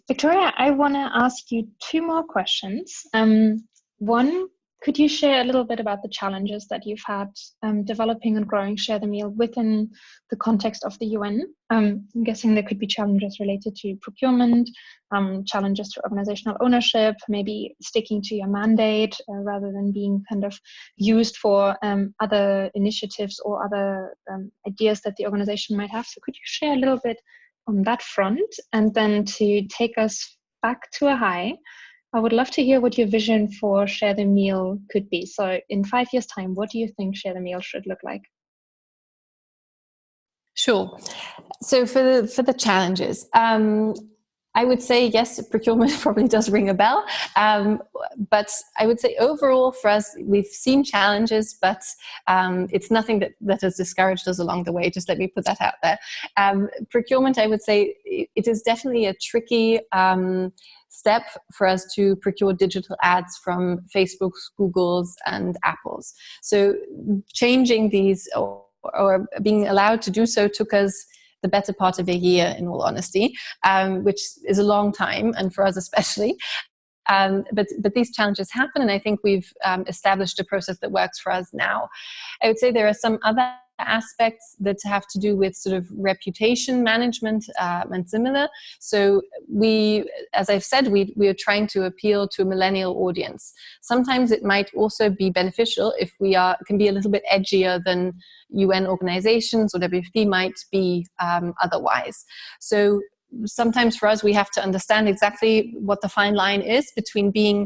Victoria, I want to ask you two more questions. One, could you share a little bit about the challenges that you've had developing and growing Share the Meal within the context of the UN? I'm guessing there could be challenges related to procurement, challenges to organizational ownership, maybe sticking to your mandate rather than being kind of used for other initiatives or other ideas that the organization might have. So could you share a little bit on that front? And then to take us back to a high, I would love to hear what your vision for Share the Meal could be. So in 5 years' time, what do you think Share the Meal should look like? Sure. So for the challenges, I would say, yes, procurement probably does ring a bell. But I would say overall for us, we've seen challenges, but it's nothing that has discouraged us along the way. Just let me put that out there. Procurement, I would say it is definitely a tricky step for us to procure digital ads from Facebook's, Google's, and Apple's. So changing these or being allowed to do so took us the better part of a year, in all honesty, which is a long time, and for us especially. But these challenges happen, and I think we've established a process that works for us now. I would say there are some other aspects that have to do with sort of reputation management and similar. So as I've said, we are trying to appeal to a millennial audience. Sometimes it might also be beneficial if we can be a little bit edgier than UN organizations or WFP might be otherwise. So sometimes for us, we have to understand exactly what the fine line is between being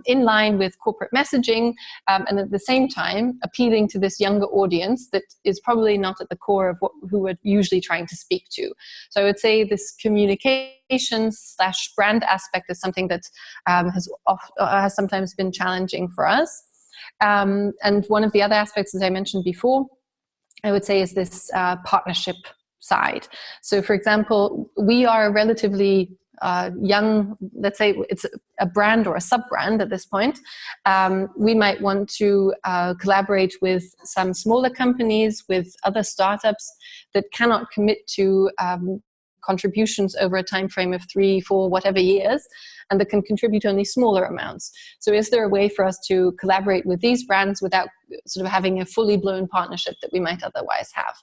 in line with corporate messaging and at the same time appealing to this younger audience that is probably not at the core of who we're usually trying to speak to. So I would say this communication/brand aspect is something that has sometimes been challenging for us. And one of the other aspects, as I mentioned before, I would say is this partnership side. So for example, we are a relatively young, let's say it's a brand or a sub-brand at this point. We might want to collaborate with some smaller companies, with other startups that cannot commit to contributions over a time frame of 3, 4, whatever years, and that can contribute only smaller amounts. So is there a way for us to collaborate with these brands without sort of having a fully blown partnership that we might otherwise have?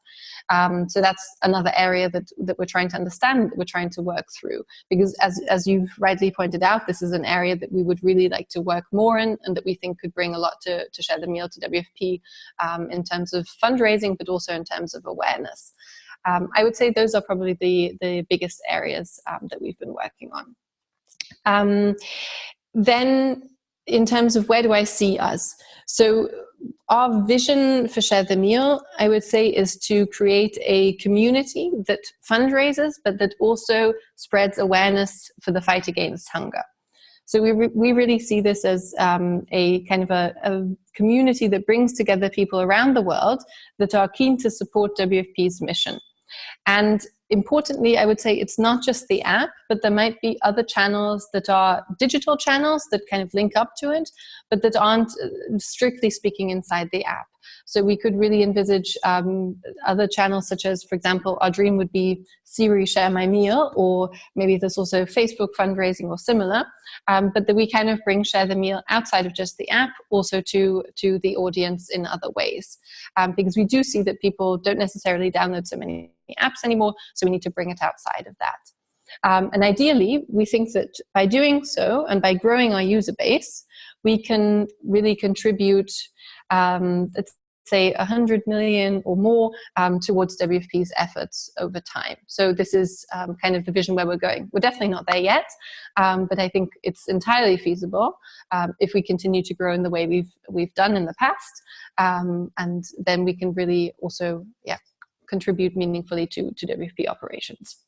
So that's another area that we're trying to understand, that we're trying to work through. Because as you've rightly pointed out, this is an area that we would really like to work more in, and that we think could bring a lot to Share the Meal, to WFP, in terms of fundraising, but also in terms of awareness. I would say those are probably the biggest areas that we've been working on. Then in terms of where do I see us? So our vision for Share the Meal, I would say, is to create a community that fundraises, but that also spreads awareness for the fight against hunger. So we really see this as a kind of a community that brings together people around the world that are keen to support WFP's mission. And importantly, I would say it's not just the app, but there might be other channels that are digital channels that kind of link up to it, but that aren't strictly speaking inside the app. So we could really envisage other channels such as, for example, our dream would be Siri Share My Meal, or maybe there's also Facebook fundraising or similar, but that we kind of bring Share the Meal outside of just the app, also to the audience in other ways. Because we do see that people don't necessarily download so many apps anymore, so we need to bring it outside of that. And ideally, we think that by doing so and by growing our user base, we can really contribute, let's say 100 million or more towards WFP's efforts over time. So this is kind of the vision where we're going. We're definitely not there yet, but I think it's entirely feasible if we continue to grow in the way we've done in the past, and then we can really also contribute meaningfully to WFP operations.